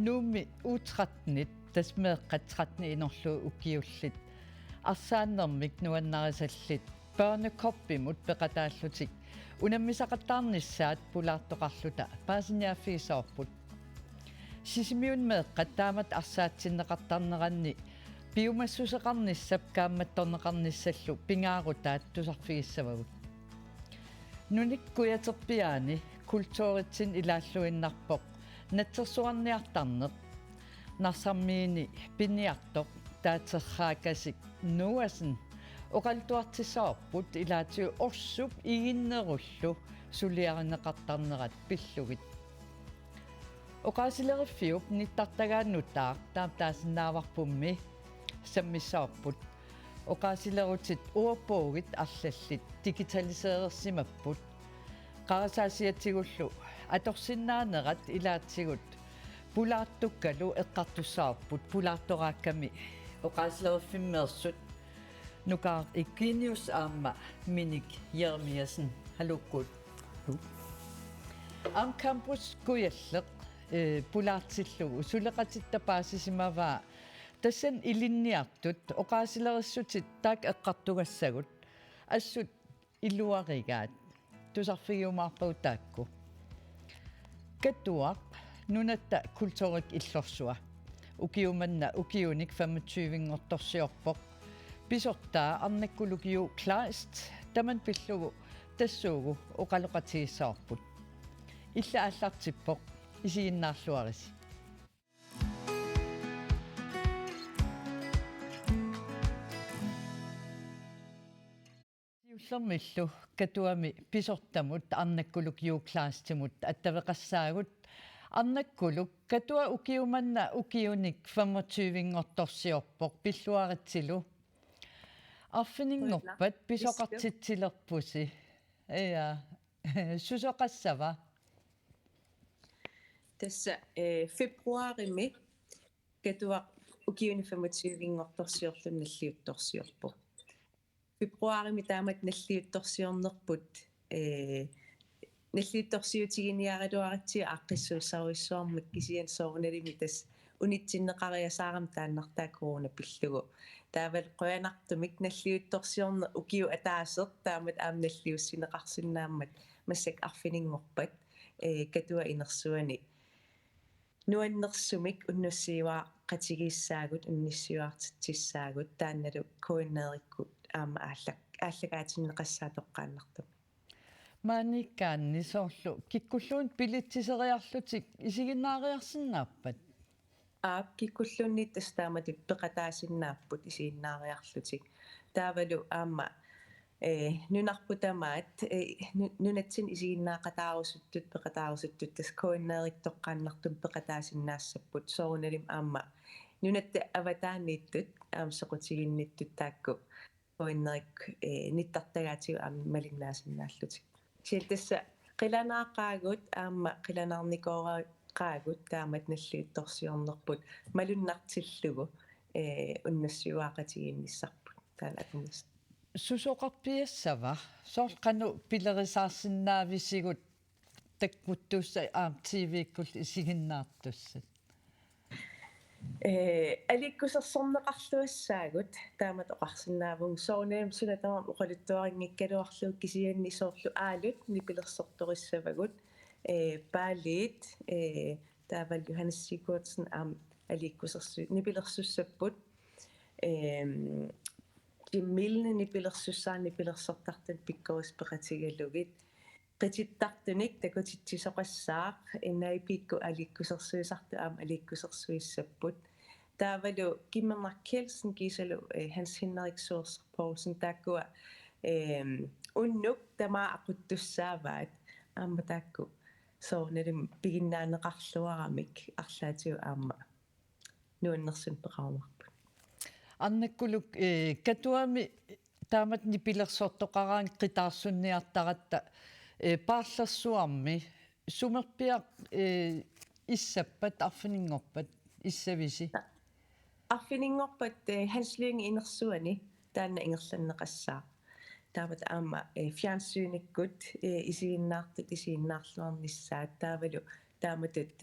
nuumi utratnit tasmeeqqatratni inorlu ukiullit arsaannermik nuannarisallit børnekoppimut peqataallutik unammisaqattaarnissaat pulaartoqarluta paasiniaffiisoorput sisimiun meeqqat taamat arsaatsinneqartarneranni piumassuseqarnissap kaammattorneqarnissallu pingaarutaat tusarfiissavagut nunikkuyaterpiaani kultuuritsin ilaalluinnarpoq natsersuarniartarneq narsammiini piniartoq taaterraakasik nuasen oqaltuartissaorput ilaatiu orsup iginnerullu suliarineqartarnerat pillugit oqaasileriffiup nittartagaannuttaaq taasinaavarpummi sammissaorput oqaasilerutit uapuugit arlallit digitaliseerersimapput qarasaasiatigullu atorsinnaanerat ilaatigut pulaartukkalu eqqartussaarput pulaartoraakkami oqaasileriffimeersut nukaar ikkinius aamma minik Jeremiasen halukkut am campus kuyalleq pulaartillugu suleqatittapaasisimavaa tassan ilinniartut oqaasilerissutit taak eqqartugassagut assut illuarigaat tusarfigiumaarpautaakku katuaq nunatta kultuurik illorsuа ukiumanna ukiunik 25-ngortorsiorpoq pisortaa arnakkulugiu klaast taman pillugu tassuugu oqaloqatigissaarput illa аллартиппоq isiinnaarluaris Ullermillu katuami pisortamut arnakkulugiu klaastimut attaveqassaagut arnakkuluk katua ukiumanna ukiunik 25-ngortorsiorpoq pilluaritsilu arfininngorpat pisoqartitsilerpusi ja susoqassava tässä februarimi katua ukiuni 25-ngortorsiorlunalliuttorsiorpoq februarimi taamat nalliuttorsiornerput nalliuttorsiutiginiariluaritsia aqqissuussaruissuarmik kisian soornalimi tas unitsinneqariasaaram taannartaa corona pillugu taaval qoyanartumik nalliuttorsiorner ukiu ataaseq taamat aam nalliussineqarsinnaammat massak arfininngorpat katua inersuani nuannersumik unnussiuaa qatigiissaagut unnissiuartitsissaagut taannalu kuinneerikkut aama ааллагаатиннеқассаатоққааннарту maanikkaanni soorlu kikkulluun pilitsiseriarlutik isiginnaariarsinnaappat киккуллунни тастааматут пеқатаасиннааппут исииннаариарлутик таавалу аама нунарпутамаат нунатсин исигиннаақатаарусуттут пеқатаарусуттут тас коиннеериттоққааннартум пеқатаасиннаассаппут соорналим аама нунатта аватаанииттут аамсеқутигинниттут таакку коиннерик ниттартагаатигу аама малиннаасиннааллутик сиалтасса қиланаақаагут аама қиланаарникоора qaagut taamat nalliuttorsiornerput malunnartilllugu unnassiuaaqatiginnissarput taalakumis susoqarpiassava soorqanu pilerisaarsinnaavisigut takkuttuussa tv-kkul isiginnaartussat аликкусерсорнеқарлуассаагут таамат оқарсинаавун соонеем сунатамам оқалуттуарингиккалуарлуг кисианни соорлу аалут нипилерсорториссавагут паалит таавал Johannes Sigurdsen ам аликкусерсу нипилерсуссаппут киммилни нипилерсуссаани пилерсортартат пиккориспеқатигаллугит qitittарtuник такутитсисоқассаақ иннаипикку аликкусерсуисарту аама аликкусерсуиссаппут таавалу Kimmermark Kelsen кисалу Hans Henrik Sørensen Poulsen таккуа уннук тамаа ақуттуссааваат аама таакку соорналим пигиннаанеқарлуарамик арлаатиу аама нуаннерсун пеқарумарпут аннаккулук катуами таамат нипилерсортоқараан қитаарсунниартаратта паарлерсуарми сумерпиақ иссаппат арфинингорпат иссависи арфинингорпат ханслуинги инерсуани таанна ингерланнеқассаа таамат аама фиансууниккут исигиннаартут исигиннаарлуарнissaат таавалу тааматут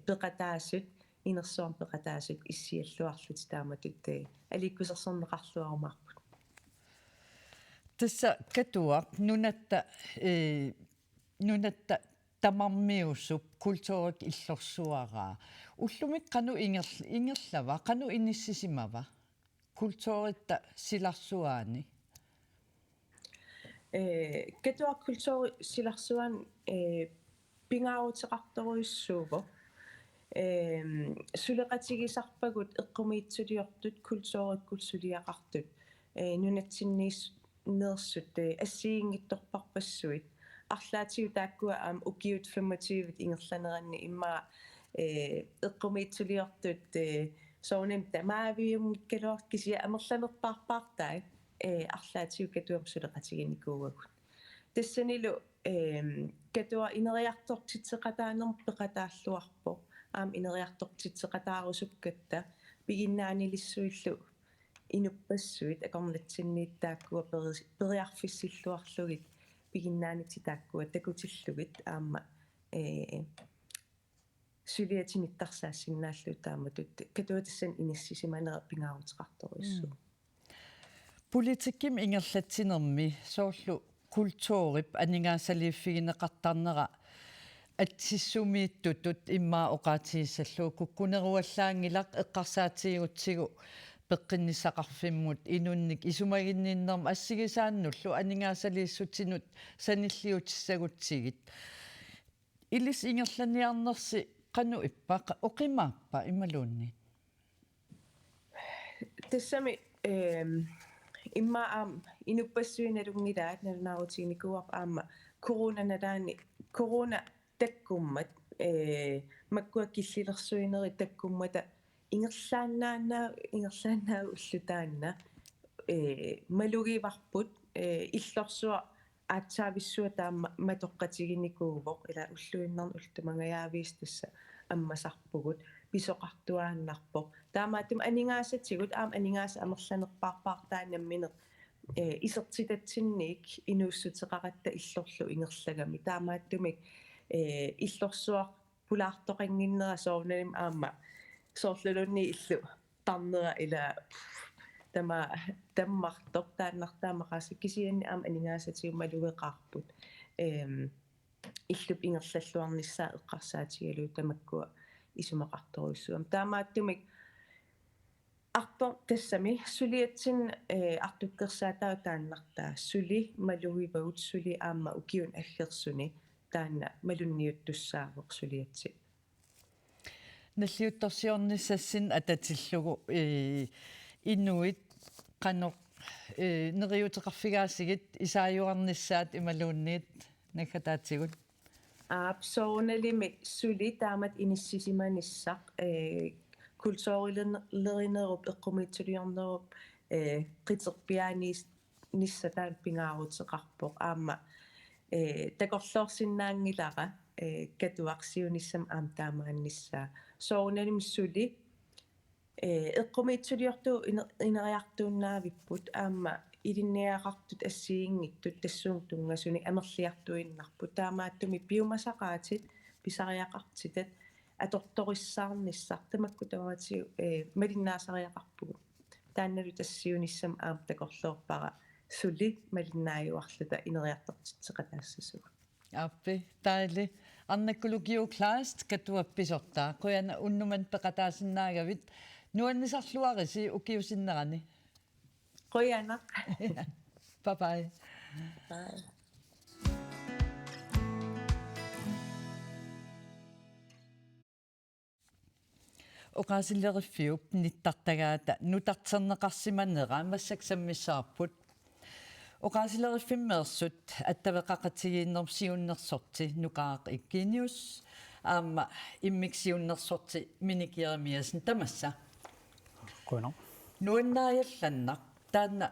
пеқатаасут inersuam peqataasut issialluarlut taamatut alikkusерсорнеқарлуарумаарпут тасса катуақ нуната тамармиусуп культурик иллорсуараа уллумик кану ингерлава кану иниссисимава культуритта силарсуаани катуақ культури силарсуан пингаарутеқарторуйссуувоо сулеқатигисарпагут эққумиитсулиортут культууриккул сулиақартут нунатсинниис нерсут ассиингитторпарпассуит арлаатигу тааккуа аам укиут 25 ингерланеранни имма эққумиитсулиортут соонем тамаавиумниккалуар кисия амерланерпаарпаартай арлаатигу катуам сулеқатигиникуугагут тассанилу катуа инериартортитсеқатаанерм пеқатааллуарпо аам инериартортитсеқатаарусуккатта пигиннаанилиссуиллу инуппассуит акорнатсиннииттааккуа периарфиссиллуарлугит пигиннаанититааккуа такутиллугит аама сулиатиниттарсаассиннааллу тааматут катуатассан иниссисиманера пингаарутеқарторуйссу политикким ингерлатсинерми соорлу культуурип анингаасалииффигинеқартарнера атсиссумииттутут иммаа оқаатигиссаллуу куккунеруаллаангилақ эққарсаатигутсигу пеққиннисақарфиммут инунник исумагиннииннерм ассигисааннуллу анингаасалииссутинут саниллиутиссагутсигит илис ингерланиарнерси қану иппа оқимааппа ималуунни тассами имма аам инуппассуиналунгилаат налунаарутигникуарп аама корона таккуммат маккуа киллилерсуинери таккуммата ингерлааннаа уллутаанна малугиварпут иллорсуа аатсаависсуа таама матоққатигиникуувоқ ила уллуиннарн ултумангаявиис тасса аммасарпугут писоқартуааннарпоқ таамааттум анингаасатсигут аама анингааса амерланерпаарпаартаанамминеқ исертитатсинниик инууссутеқаратта иллорлу ингерлагами таамааттумик иллорсуар пулаартоқангиннера соорналим аама соорлулунни иллу тарнера ила таммартоқ тааннартаамақааса кисианни аама анингаасатигумалугеқарпут иллуп ингерллаллуарниссаа эққарсаатигалуу тамаккуа исумақарторуйссуам таамааттумик арпо тассами сулиатсин артуккерсаатаа тааннартаа сули малугивагут сули аама укиун аггерсуни таанна малунниуттуссаавоқ сулиатси наллиутторсиорниссассин ататиллугу инуит qanoq neriuteqarfigaassigit isaayuarnissaat imaluunniit nakataatigut абсооналими сули таамат иниссисиманissaq культуурилеринеруп эққумиитсулиорнеруп қитерпианиис ниссатаан пингаарутеқарпоқ аама такорлоорсиннаангилара катуарсиунissam аам таамаанниссаа сооналим сули эққумиитсулиорту инериартууннаавиппут аама илинниақартут ассиингиттут тассуун тунгасуни амерлиартуиннарпут таамааттуми пиумасақаатит писариақартитат аторториссаарниссар тамакку таваати малиннаасариақарпугу таанналу тассиунissam аам такорлоорпара сули малиннааюарлута инериартортитсеқатаассасуг аппи таили арнаккулукиу клааст катуапписортаа қуяна уннуман пеқатаасиннаагавит нуаннисарлуариси укиусиннерани қуянақ bye bye bye оқаасиллериффиуп ниттартагаата нутартернеқарсиманера массаксаммиссаарпут оқаасиллериффиммеерсут аттавеқақатигииннерм сиуннерсорти нуқаақ иккиниус аама иммиксиуннерсорти миникиерамиасен тамасса Kuino. нуаннааялланнақ таанна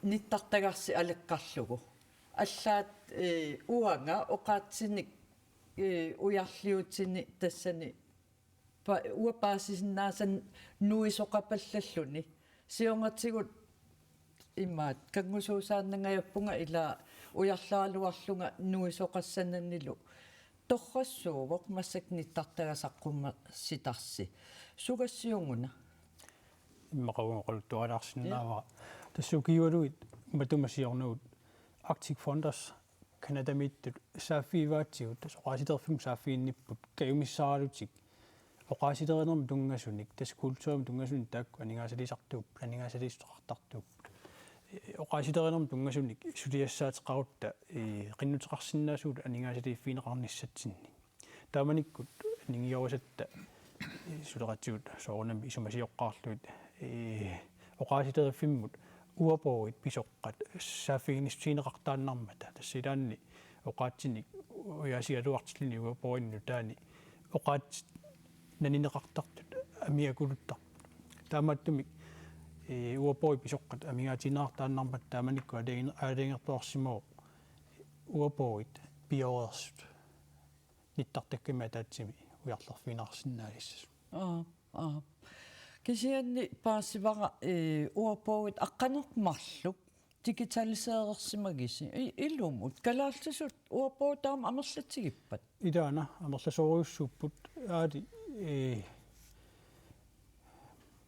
ниттартагарси алеққарлугу аллаат уанга оқаатсиник уярлиутини тассани уапаасисиннаасан нуисоқапаллаллуни сионгатсигут имаат кангусуусааннангаяппунга ила уярлаалуарлунга нуисоқассананнилу torrassuuvok massaknittартагасаққумма ситарси сугассиунгуна иммақавунгоқалуттуалаарсинаава тассукиуалуит матумасиорнуут Arctic Funders канадамиттут сааффиваатсигут соқааситерфим сааффиинниппут каюмиссааралутик оқааситеринерми тунгасуник тас культуурми тунгасуник таакку анигаасалисартууп анигаасалистоқартартууп оқааситеринерми тунгасуник сулиассаатеқарутта қиннутеқарсинаасуут анигаасалиффинеқарниссатсинни тааманиккут нингиорусатта сулеқатсуут соорнами исумасиоққарлуит оқааситерфиммут уапоит писоққат сааффигинистиинеқартааннармата тассилаанни оқаатсиник уясиалуартиллини уапоинну таани оқаат нанинеқартартут амиакулуттар таамааттумик уапой писоққат амигаатинаартааннармат тааманикку алингерпуарсимоо уапоит биорерсут ниттартаккима таатсими уярлерфинаарсинаалиссас кисианни паасивара уапоит аққанермарлук дигиталисеерерсимагиси илумут калаалтисут уапоутаам амерлатсигиппат идаана амерласориуссууппут аали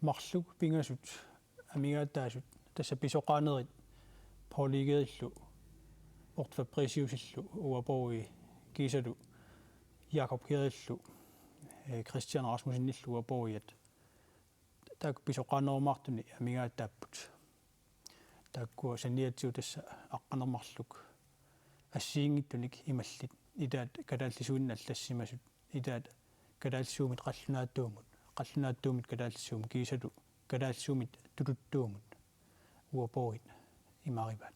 марлук пингасут амигаатаасут тасса писоқаанерит полигериллу ортфаприсиусиллу уапои кисалу Jakob Kerillу Christian Rasmussen уапоиат так писоқаанермартуни амигаатааппут тааккуа саниатсиу тасса аққанермарлук ассиингиттуник ималлит идаат калааллисуинна аллассимасут идаат калаалсуумит қаллунааттуумит калаалсуум кисалу калаалсуумит тулуттуумут уапоит имариваат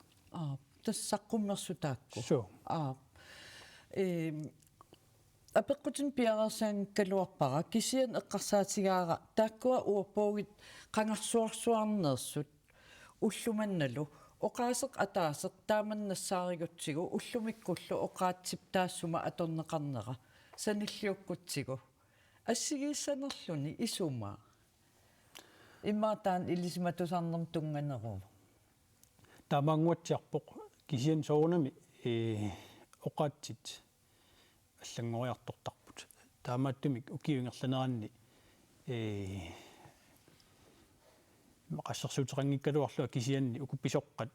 тассаққуммерсутаакку со апеққутин пиарерсаан калуарпара кисиан эққарсаатигаара тааккуа уапоогит қангарсуарсуарнерсут уллуманналу оқаасеқ атаасеқ тааманнассааригутсигу уллумиккуллу оқаатсип таассума аторнеқарнера саниллиуккутсигу ассигииссанерлүни исумаа иммаатаан илисиматусарнерм тунганеру таамаангуатсиарпоқ кисиан соорнами оқаатсит аллангориартортарпут таамааттумик укиунгерланеранни мақассерсуутеқангиккалуарлуа кисианни укупписоққат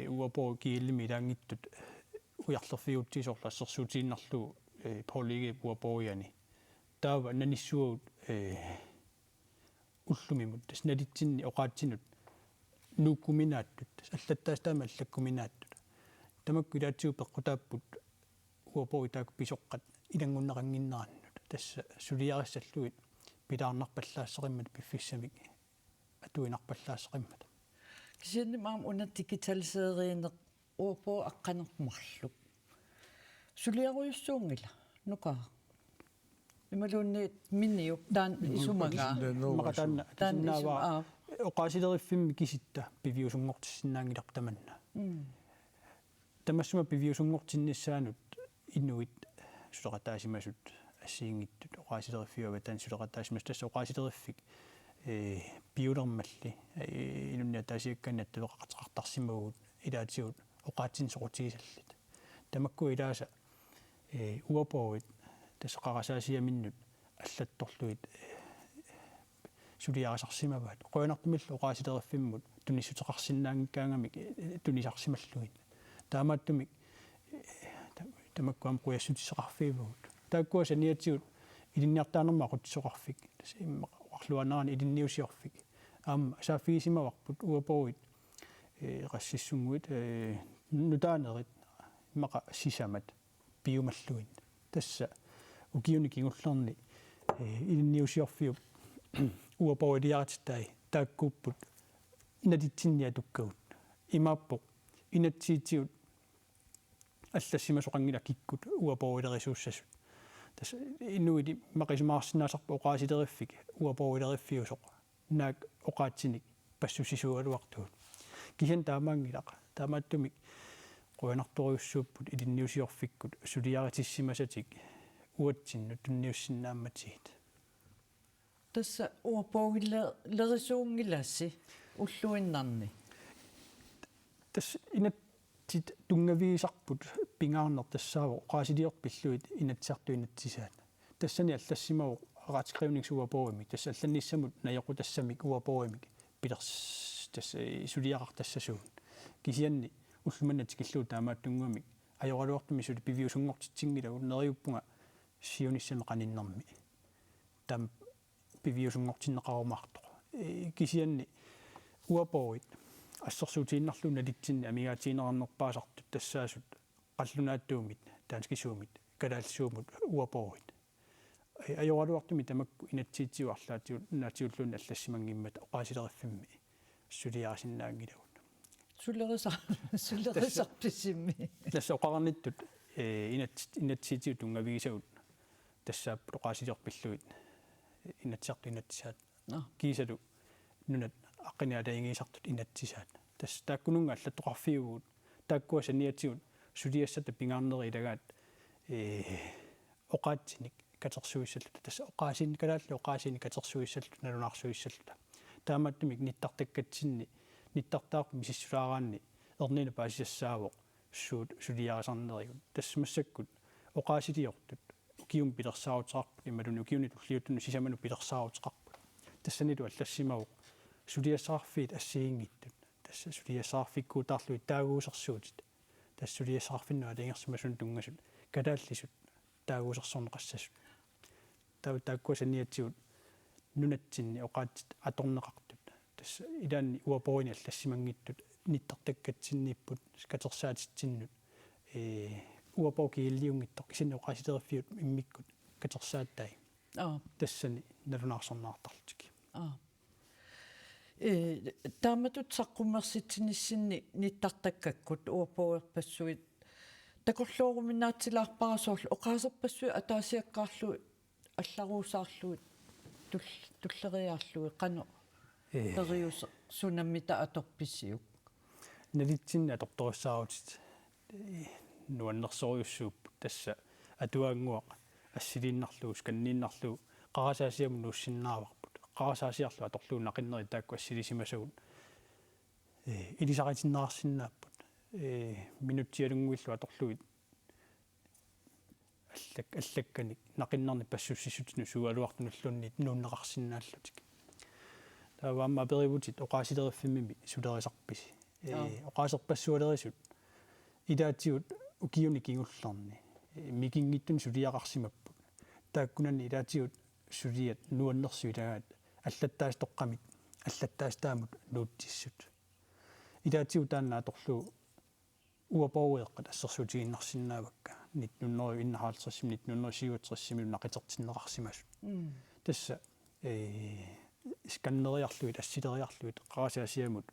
уапоо кииллими илаангиттут уярлерфиутсисорла ассерсуутииннарлуу полиги уапоояни таава наниссуут уллумимут тас налитсинни оқаатсинут нуккуминааттут аллаттаастаама аллаккуминааттут тамакку илаатсиу пеққутааппут уапоо таак писоққат илангуннеқангиннераннут тасса сулиариссаллуит пилаарнарпаллаассеқиммат пиффиссамик атуинарпаллаассеқиммат кисианни маам уна дигиталисеериинеқ уапоо аққанермарлук сулиаруйуссуунгила нука ималуунни минниу таан исумага мақатаанна тааннаава оқаасилериффимми киситта пивиусунгортиссинаангилар таманна тамассума пивиусунгортинниссаанут инуит сулеқатаасимасут ассиингиттут оқаасилериффиуава таан сулеқатаасимас тасса оқаасилериффик биулермалли инунниа таасиакканна тулеқақатеқартарсимагут илаатсиут оқаатсин соқутигисаллит тамакку илааса уапоит тассеқарасаасиаминнут аллатторлуит сулиарасарсимаваат қойнартумилла оқаасилериффиммут туниссутеқарсинаангиккаангамик тунисарсималлугит таамааттумик тамаккуам қуяссутиссеқарфиивагут тааккуа саниатсиут илинниартаанерма қутсоқарфик тас имма арлуанаарани илинниусиорфик аама сааффигисимаварпут уапоит qassissunguit nutaanerit maqa sisamat piumalluin tassa ukiuni kingullerni ilinniusiorfiu uapoiliaratittai taakkuupput natitsinnia tukkagut imappoq inatsiitiut аллассимасоқангила киккут уапоилерисууссасут тас инуити мақисимаарсинаасарпу оқаасилериффик уапоилериффиусоқ наак оқаатсиник пассусисуалуартуут кисан таамаангилақ таамааттумик қуянарториуссууппут илинниусиорфиккут сулиаритиссимасатик уатсинну тунниуссиннаамматигит тасса уапоилерисуунгиласси уллуиннарни тас инат тит тунгавиисарпут pingaarner tassaavo qaasiliorpilluit inatsiartuinatsisaat tassani allassimavu aqatskrivningsuapoimik tassa allannissamut najoqutassamik uapoimik pilers tassa suliaqartassasuun kisianni ullumanat killu taamaattunguamik ajoraluartumi suli piviusungortitsingilagu neriuppunga siunissami qaninnermi tam piviusungortinneqarumartoq kisianni uapoit ассерсуутииннарлуна литсинни амигаатиинерарнерпаасартут тассаасут qallunaattuumit таанскисуумит калаалсуумут уапоорит ajorалуартуми тамакку инаtsiitsiuарлаатиут наатиуллуна аллассимангиммат оqaасилериффимми сулиарасиннаангилагут сулерисарписимми тасса оқарниттут инаtsiitsiu тунгавигисагут тассааппут оqaасилерпиллуит инатсиарту инатсаат кисалу нунат аққиниалаингисартут инатсисаат тасс тааккунунга аллаттоқарфиугут тааккуа саниатсигут сулиассата пингаарнери илагаат оқаатсиник катерсуиссаллута тасса оқаасин калааллу оқаасин катерсуиссаллута налунаарсуиссаллута тааматтумик ниттартаккатсинни ниттартаақ мисиссулаараанни ернина паасиссаавоқ суут сулиарасарнеригут тассмассаккут оқаасилиортут укиум пилерсаарутеқарпут ималуни укиунит уллиуттуну сисаману пилерсаарутеқарпут тассанилу аллассимавоқ сулиассаарфиит ассигингиттут тасса сулиассаарфиккуутаарлуит таагуусерсуутит тасс сулиассаарфиннуа алингерсимасун тунгасут калааллисут таагуусерсорнеқассасут тааккуасаниатсигут нунатсинни оқаатит аторнеқартут тасса илаанни уапоини аллассимангиттут ниттартаккатсинниппут катерсаатитсиннут уапоо кииллиунгиттор кисинни оқааситерфиут иммиккут катерсааттай тассани налунаарсорнаартарлутик тааматут саққуммерситсиниссинни ниттартаккаккут уапоуерпассуит такорлуоруминаатсилаарпарасоорлу оқаасерпассуи атаасиаққаарлу алларуусаарлуит туллериаарлуи қано периус сунаммита аторписсиук налитсинна аторторуссаарутит нуаннерсориуссууп тасса атуаангуақ ассилииннарлуус каннииннарлуу қарасаасиаму нууссиннааварпут қарасаасиарлу аторлуун нақиннери таакку ассилисимасагут илисаритиннаарсиннааппут минуттиалунгуиллу аторлуит аллакканик нақиннерни пассуссисутину суалуартунуллунни нууннеқарсинааллутик тааваамма перивутит оқаасилериффимми сулерисарписи оқаасерпассуалерисут илаатигут укиуни кингулларни микингиттун сулиақарсимаппут тааккунанни илаатигут сулиат нуаннерсуилагаат аллаттаас тоққамит аллаттаас таамут нуутсиссут илаатигут таанна аторлуу уапоуеэққат ассерсуутигиннарсинаавакка нитнуннеру иннахаалтерсим нитнуннерсиуатсерсимилу нақитертиннеқарсимасут тасса сканнериарлуит ассилериарлуит қарасаасиамут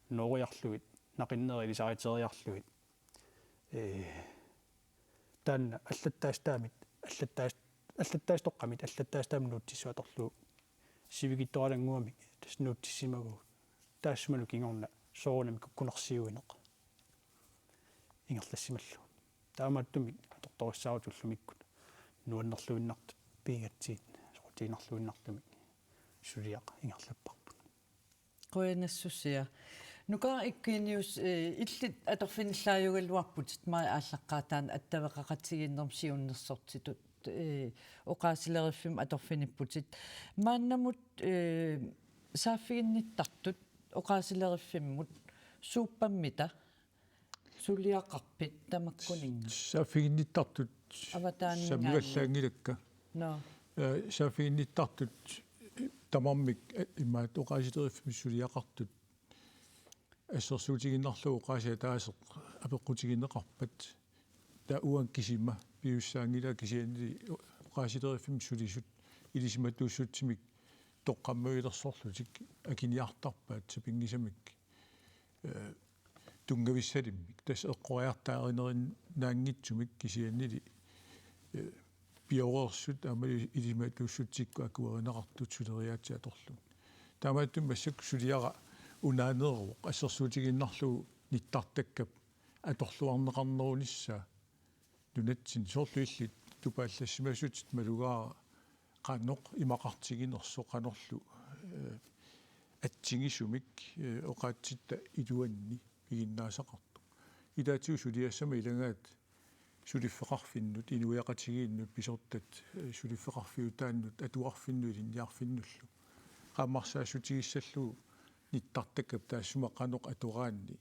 нориарлуит нақиннери лисаритериарлуит таанна аллаттаас таамит аллаттаас тоққамит аллаттаас таам нуутсиссуаторлуу сивигитторалангуамик тас нуутсиссимагу таассумалу кингорна соорнами куккунерсиуинеқ ингерлассималлу таамааттумик аторторуссаарут уллумиккут нуаннерлуиннартут пигатсиит сорутиинерлуиннартумик сулиақ ингерлаппарпут qoyanassusia nuka ikkinius illit atorfinillaajugaluarput mai ааллаққаатаан аттавеқақатсигиннерм сиуннерсортитут оqaasilerиффим аторфиниppутит мааннамут сааффигинниттартут оqaasilerиффиммут сууппаммита сулиақарпит тамаккунинга сааффигинниттартут самигаллаангилакка но сааффигинниттартут тамармик имаат оqaasilerиффим сулиақартут ассерсуутигиннарлугу qaasa таасеқ апеққутигиннеқарпат таа уан кисима пиуссаангила кисиани оqaasilerиффим сулисут илисиматууссутсимик тоққаммуилерсорлутик акиниартарпаат сапингисамик тунгависсалиммик тас эққориартааринерин наангитсумик кисианнили биорерсут амали илисиматууссутсикку акуеринеқартут сулериаати аторлу таамааттум массак сулиара унаанеруоқ ассерсуутигиннарлугу ниттартаккап аторлуарнеқарнерунisса нунатсин соорлуиллит тупааллассимасутит малугаа qannoq имақартигинерсо qanorlu атсигисумик оqaатситта илуанни игиннаасақарту илаатиу сулиассама илагаат сулиффеқарфиннут инуяқатигииннут писортат сулиффеқарфиутааннут атуарфинну илинниарфиннуллу qaammarsaasutigissallu nittарtakap taassuma qaноq aturaanni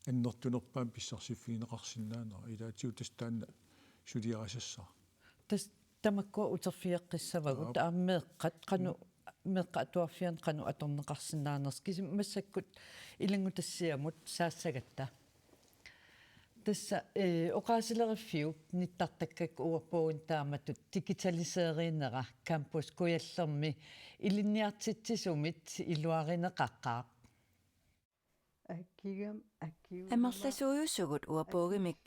аннертунерпаам писсарсиффигинеқарсинаанера илаатиу тастаанна сулиарасассаа тас тамакку утерфиэққиссавагут ааммеэққат qaну меэққа атуарфиан qaну аторнеқарсинаанерс кисим массаккут илангутассиамут саассагатта тасса оқаасилериффиуп ниттартаккак уерпуун тааматут дигиталисееринера кампус куяллерми илинниартитсисумит илуаринеқаққаа амерласууйуссугут уерпуугимик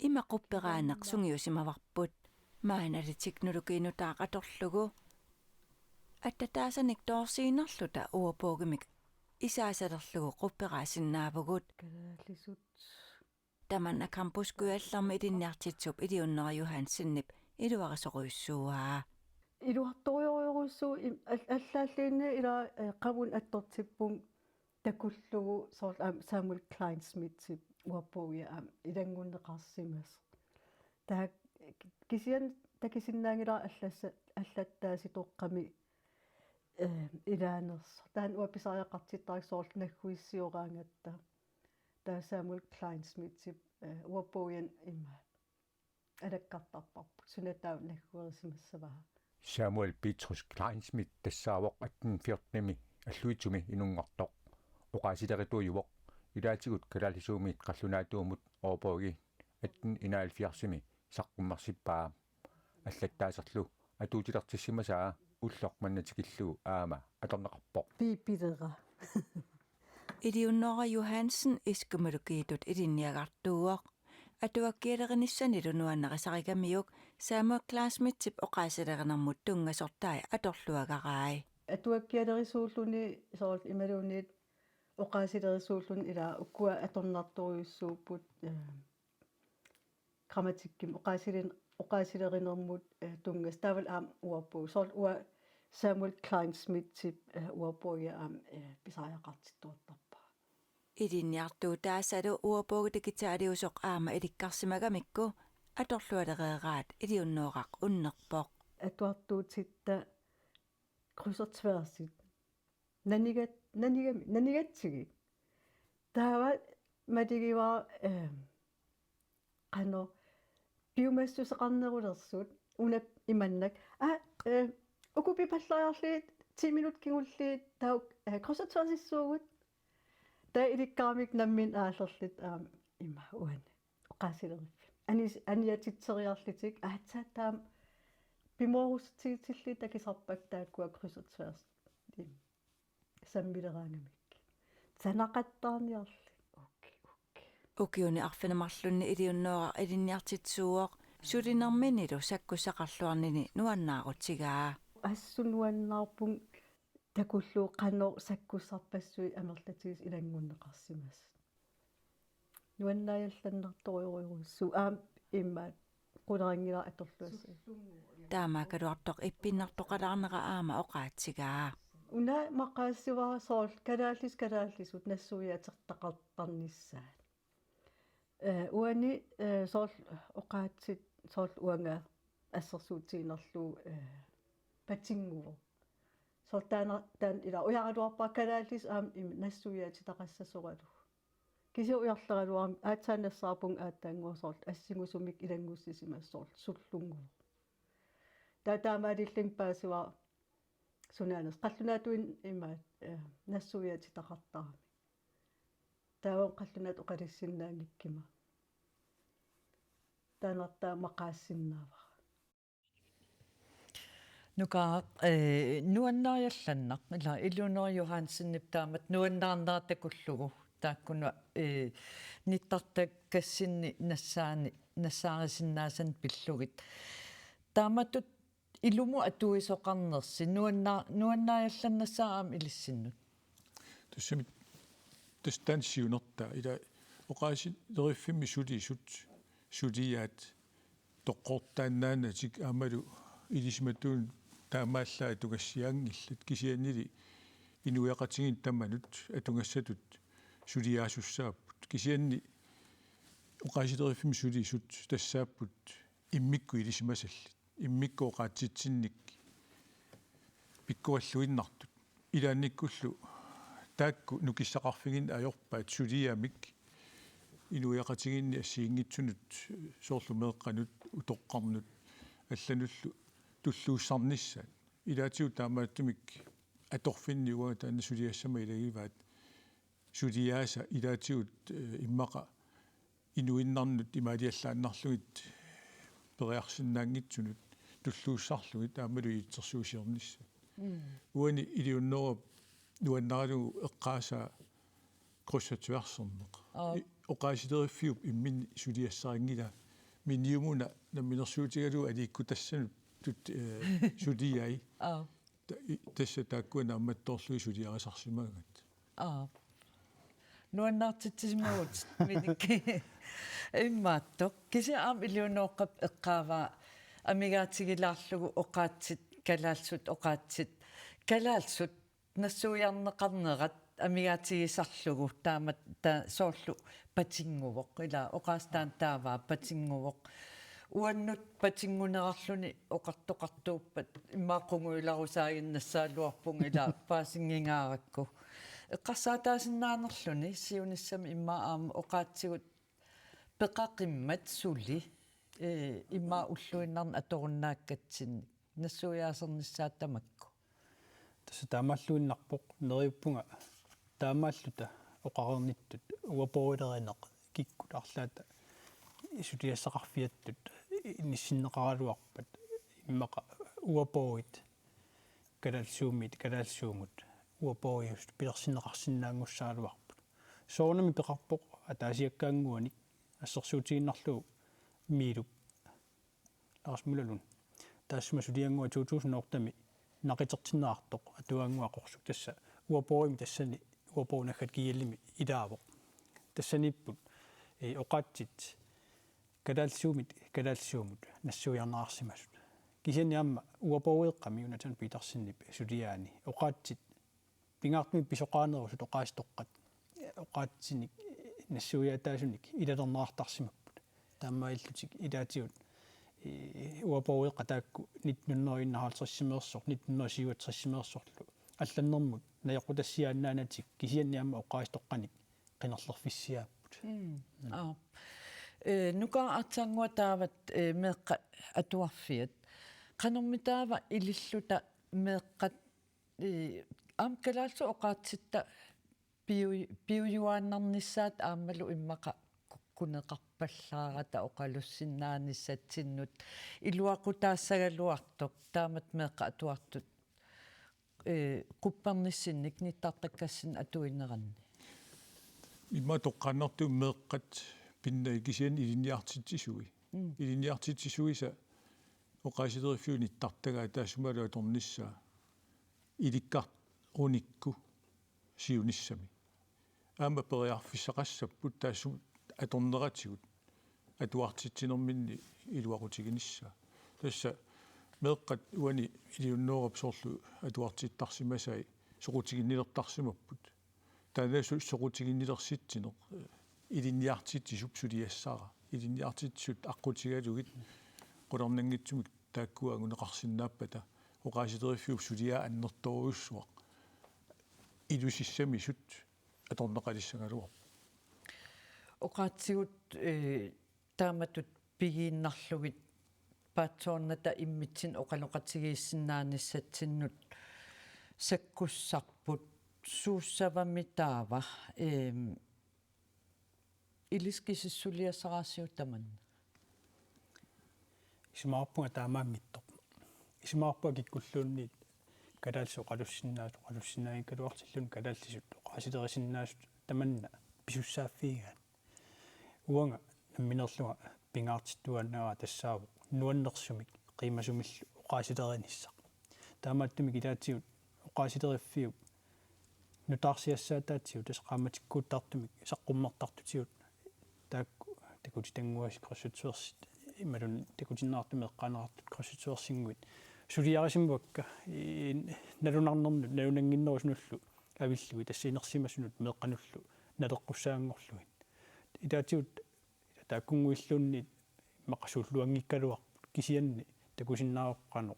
имақуппераанеқ сунгиусимаварпут маанали-технологиинутаақаторлугу аттатаасаник тоорсиинерлута уерпуугимик исаасалерлугу қуппераасиннаавгут таманна кампус куяллерми илинниартитсуп илиуннера Johansenнип илуарисоруйуссуаа илуарториориоруссуу аллааллиинна ила qavun attортиппун такуллугу соор Samuel Klein-Smith уаппууя илангуннеқарсимас таа кисиан такисиннаангила аллаттааси тоққами илаанерс таан уаписариақартиттарик соор наггуиссиораангатта таа Samuel Klein-Smith уаппууян има алаккартарпарпу сунатаа наггуерисимассаваа Samuel Petrus Klein-Smith тассаавоқ 1814-ми аллуитсуми инунгортоқ оқаасилеритуйуоқ илаатигут калалисуумиит қаллунаатуумут оопооги 1871-ми саққуммарсиппаа аллаттаасерлу атуутилертиссимасаа уллоқманнатикиллуу аама аторнеқарпоқ пипилера илиуннера Johansen искумалукиитут илинниагартууоқ атуаккиалерниссанилунуаннерисарикамиук Samuel Klein-Smith оқаасилернэрмут тунгасортаа аторлуагараай атуаккиалерисууллуни соор ималуунит оқаасилерисууллун ила уккуа аторнарторюссууппут грамматикким оқаасилеринермут тунгас тавал аам уарпуу соор уа Samuel Klein-Smith уарпууя аам писариақартиттуартарпа илинниартуу таасалу уарпуугу дигитаалиусоқ аама иликкарсимагамикку аторлуалереераат илиуннуоқақ уннерпоқ атуартуутитта крусертвэрсит нанигатсиги таава матигиваа qano биумассусеқарнерулерсуут унап иманнак укупи паллариарлиит 10 минут кигуллиит тау крусертвэрсиссуугут таа иликкарамик наммин аалерлит има уан оқаасилериффи аниатитсериарлитик аатсаатаам пиморустигитилли такисарпак тааккуа крусертвэрс саммилераангамик санақаттаарниарли укиуни арфинамарлунни илиуннуара илинниартитсууоқ сулинерминилу саккусақарлуарнини нуаннаарутигаа ассунуаннаарпун такуллуу qano саккуссарпассуи амерлатигис илангуннеқарсимас нуаннаалланнарториориуссу иммаат qulariнгила аторлуасса таамаакалуартоқ иппиннартоқалаарнера аама оқаатсигаа уна мақаассиваа соол калааллисут нассуиатертақартарниссаат уани соол оқаатсит соол уанга ассерсуутигинерлуу патингуо соол таан ила уяралуарпаа калааллис аам нассуиатитақассасоралу киси уярлералуарм аатсаанассаарпун ааттаангуа соол ассигусумик илангуссисимас соол суллунгу таамаалиллин паасуа сунаанас қаллунаатуин имаат нассуиатитақартарами таавон қаллунаат оқалиссиннаангиккима таанартаа мақаассиннаава нука нуаннариалланнақ ила илунер Johansenнип таамат нуаннаарнаатакуллугу тааккуна ниттартак кассинни нассаарисиннаасан пиллугит тааматут илуму атуисоқарнерси нуаннариалланнассааам илиссиннут туссамит тастансиунерта ила оқааси лериффимми сулиаат тоққортааннаанатик аамалу илисматуун таамааллаа тугассиаангиллат кисианнили инуяқатигин тамманут атунгассатут сулиаасуссааппут кисианни uqaasiderifim sulisut tassaapput immikku ilisimasallit immikku oqaatsitsinnik pikkualluinnartut ilaannikkullu taakku nukissaqarfigin ajorpaat suliamik inuiaqatiginni assiingitsunut soorlu meeqqanut utoqqarnut аллануллу туллууссарнissaat илаатиу таамааттумик аторфинниуга таанна сулиассама илагиваат сулиааса илаатиут иммаqa инуиннарнут имаалиаллааннарлугит периарсинаангитсунут туллууссарлугит таамалу иитсерсуусиорнisса уани илиуннерап нуаннаралугу эққааса круссатуарсернеқ оқаасидериффиуп иммин сулиассарингила миниумуна наминерсуутигалу алиикку тассанут тут сулиай тасса тааккуна амматтоорлуи сулиарасарсимагат нуаннаартитсимагут миникки иммааттоқ киси аам илиунооққап эққааваа амигаатигилаарлугу оқаатсит калаалсут нассуиарнеқарнерат амигаатигисарлугу таамат та соорлу патингувоқ ила оқаастаан тааваа патингувоқ уаннут патингунерарлуни оқартоқартууппат иммааққунгуиларусаагиннассаалуарпун ила паасингингааракку эққарсаатаасиннаанерлуни сиуниссами имма аама оқаатсигут пеқақиммат сули имма уллуиннарна аторуннааккатсинни нассуиаасернissaаттамакку тасса таамааллуиннарпоқ нериуппунга таамааллута оқарерниттут уапоилеринеқ киккут арлаата исутиассақарфиаттут ниссиннеқаралуарпат иммақа уапоит калаалсуумут уапоиус пилерсиннеқарсинаангуссаалуарпут соонами пеқарпоқ атаасиаккаангуаник ассерсуутигиннарлугу милуп ларсмулалун таассума сулиангуа 2000 нақитертиннаартоқ атуаангуақорсук тасса уапоими тассани уапоунахат киаллими илаавоқ тассаниппут оқаатсит калаалсуумут нассуиарнаарсимасут кисианниамма уапоуеэққами унатан питарсиннип сулиаани оқаатсит пингаартми писоқаанерусут оқаастоққат оқаатсиник нассуиатаасуник илалернаартарсимаппут таамаиллутик илаатиут уапоуеэққа таакку 1950 1957 алланнэрмут наёқутассиааннаанатик кисианниамма оқаастоққаник қинерлерфиссиааппут нука артангуа таават меэққа атуарфиат канормитаава илиллута меэққат амкалаалсу оқаатситта пиуюааннарнissaат ааммалу иммақа кунеқарпаллаарата оқалуссиннааниссатсиннут илуақутаассагалуартоқ таамат меэққа атуартут quppernissinnik nittaartakkassin atuinneranni имма тоққаннарту меэққат пиннай кисиан илинниартитсисуиса оқаасидериффиуни тартагаа таасумалу аторнissaa иликкар уникку сиуниссами аама периарфиссақассаппут таассум аторнератигут атуартитсинерминни илуақутигинissaa тасса меэққат уани илиуннеорап соорлу атуартиттарсимасай соқутигиннилертарсимаппут таанасу соқутигиннилерситсинеқ илинниартитсисуп сулиассаара илинниартитсут аққутигалугит қулернангитсумик тааккуагунеқарсиннааппата оқаасидериффиуп сулиаа аннерторуйуссуақ илусиссами сут аторнеқалиссагалуар оқаатсигут тааматут пигииннарлугит паатсоорната иммитсин оқалоқатигииссиннааниссатсиннут саккуссарпут сууссавами таава илискисиссулиассараасиутаман исмаарпунга таамааммиттоқ исмаарпуа киккуллуунниит калаалсо қалуссинааги калуартиллун калааллисут оқаасидерисиннаасут таманна писуссааффиигаат уанга намминерлуга пингаартиттуаннаа тассаавоқ нуаннерсумик қимасумиллу оқаасидеринissaq таамааттумик илаатигут оқаасидериффиуп нутаарсиассаатаатсиу тас qaammatikkuuttaartumik саққуммартартутигут таакку такутитангуаси кроссутсуерсит ималун такутиннаартуми эққаанеқартут кроссутсуерсингуит сулиарисиммуакка налунарнернут налунангиннеруснуллу авиллуи тассиинерсимасунут меэққануллу налеққуссаангорлуит илаатигут тааккунгуиллуунни мақасууллуангиккалуар кисианни такусиннааоққано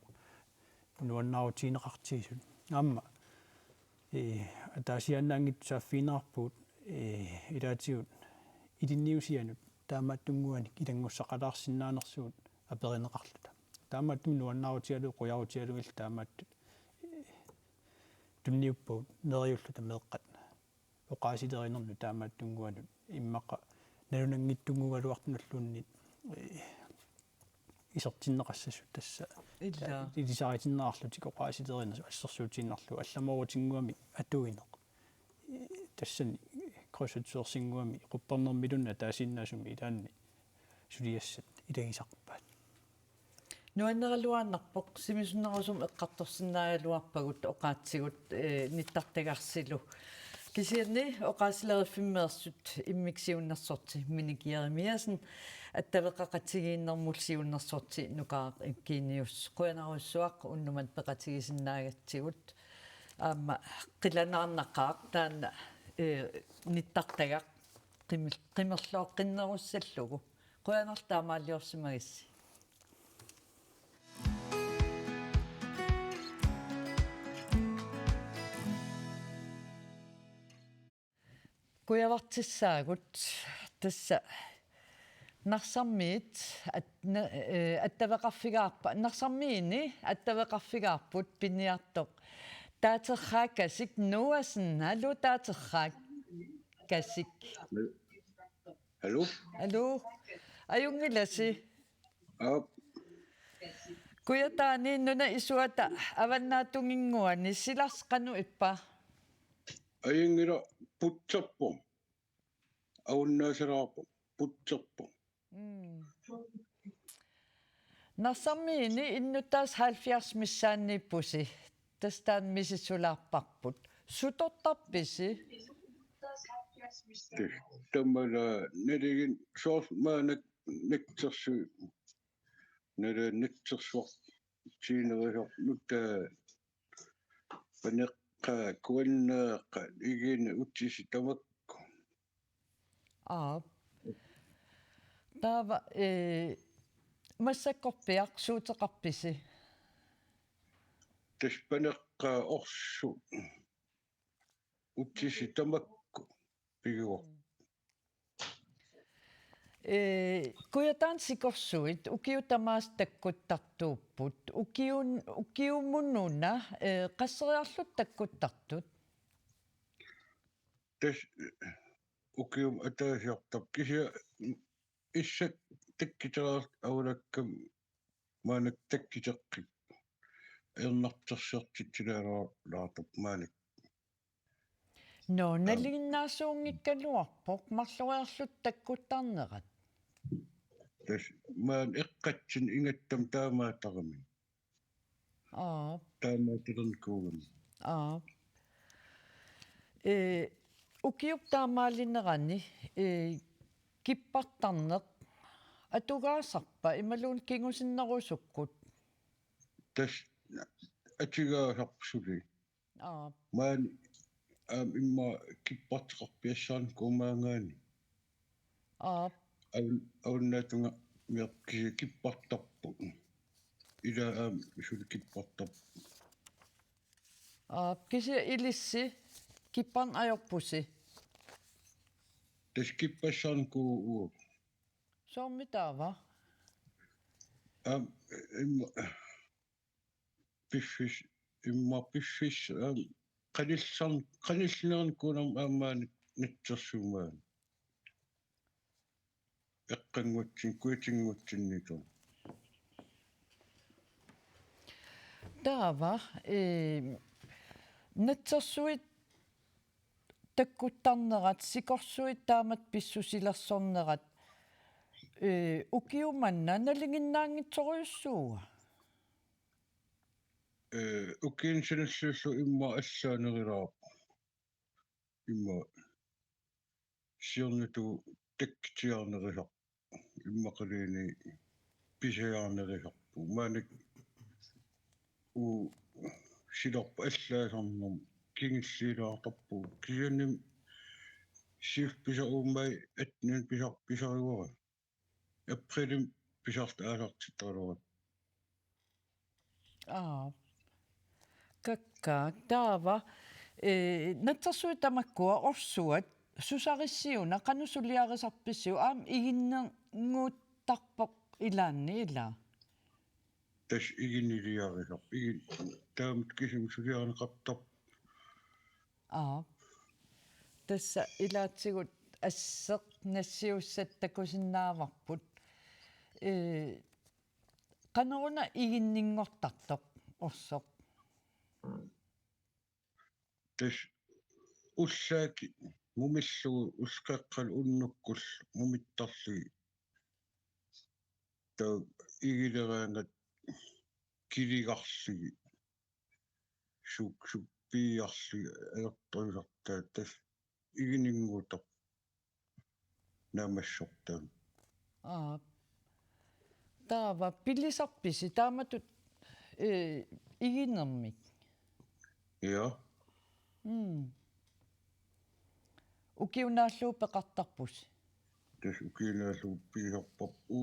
нуаннаарутиинеқартигисут аама атаасианнаангит сааффинаарпуут илаатигут илинниусианут таамааттунгуаник илангуссақалаарсинаанерсуут аперинеқарлута таамааттум нуаннаарутиалу қуярутиалугил таамааттут тунниуппуут нериуллута меэққат оқаасилеринерну таамааттунгуанут иммақа налунангиттунгугалуартнуллууннит исертиннеқассасут тасса илла илисаритиннеарлутик оқаасилеринерсу ассерсуутиннарлу алламоорутингуами атуинеқ тассани кросутсуерсингуами қуппернермилунна таасиннаасуми илаанни сулиассат илагисарпаат нуаннералуааннарпоқ симисуннерусум эққарторсинаагалуарпагут оқаатсигут ниттартагарсилу кисианни оқаасилериффиммеерсут иммиксиуннерсорти миникиеримиасен аттавеқақатигииннэрмул сиуннерсорти нукаа киниус қуянаруссуақ уннуман пеқатигисиннаагатсигут аама қиланаарнақаақ таана ниттартагақ қимерлооққиннеруссаллугу қуянерлаамаалиорсимагисси куявартиссаагут тасса нарсармиит аттавеқарфигаарпа нарсармиини аттавеқарфигаарпут пиниартоқ таатерраакасик нуасен алу таатерраакасик алу аюнгиласи куятаани нуна исуата аваннаатунгингуани силарсқану иппа аюнгила путсерпум ауннаасераарпум путсерпум нарсармиини иннутаас 70 миссаанниппуси тастаан мисиссулаарпарпут сутортарписи таммала налигин соорс маанак нектерсу нара нектерсуар тиинерисор нутта панеққа куаннеққа игин утсиси тамакку таава массаккорпиақ суутеқарписи таспанеққа орсу утсиси тамакку пигуор куятаан сикорсуит укиутамаас таккуттартууппут укиуммуннуна qasseriarlut таккуттартут тас укиум атаасиортап кися иссак таккитераалт аулаккам маанак таккитеққи эрнартерсертитсилаалаартап маанак налигиннаасуунгиккалуарпоқ марлуриарлут таккуттарнерат тас маан эққатсин ингаттам таамаатарами таамаатилерникуугами укиуп таамаалинерани киппартарнеқ атугаасарпа ималуун кингусиннерусуккут тас атигаасарпсули маан имма киппартеқарпиассаан кумаангаани ауннаатунга миақки киппартарпу ила сул киппартарпу киси илисси киппан ajorpusi тас киппассаан куу сормитаава имма пиффис qanillerun kunam aamaanik nitsersuumaan eqqanguutsin kuitinguutsinnitu таава натсерсуит таккуттарнерат сикорсуит таамат писсусилерсорнерат укиуманна налингиннаангитсориуссууга укиинсинерллууллу имма ассаанерилаа имма сиорнуту таккитиарнерисар иммақалиини писаярнерисарпу маанак у силорпу аллаасарнерм кингиллиилаартарпу кисианним сиф писауммай атнун писаруара априлим писарт аасартитторлуат Kakkaak taava natsarsui tamakkua orsuat susaриссиуна qanussuliarisarpissiu aam iginnerngуuttарпоq ilaanni ila тас игинилиарисар игин таамат кисим сулиарнеқартар tassa ilaatigut asseq nassiussat takusinnaavарпут qaneruna iginninngortartoq orsoq тас уллааки мумиллугу ускеэккал уннуккул мумиттарлуги та игилераангат килигарсуги сук пиарлуги аерторюсартаа тас игинингуутар намассортаа taava pilisarpisi taamatut iginermik ja ukiunaalluu peqartarpus тас укинаалу пиисарпарпу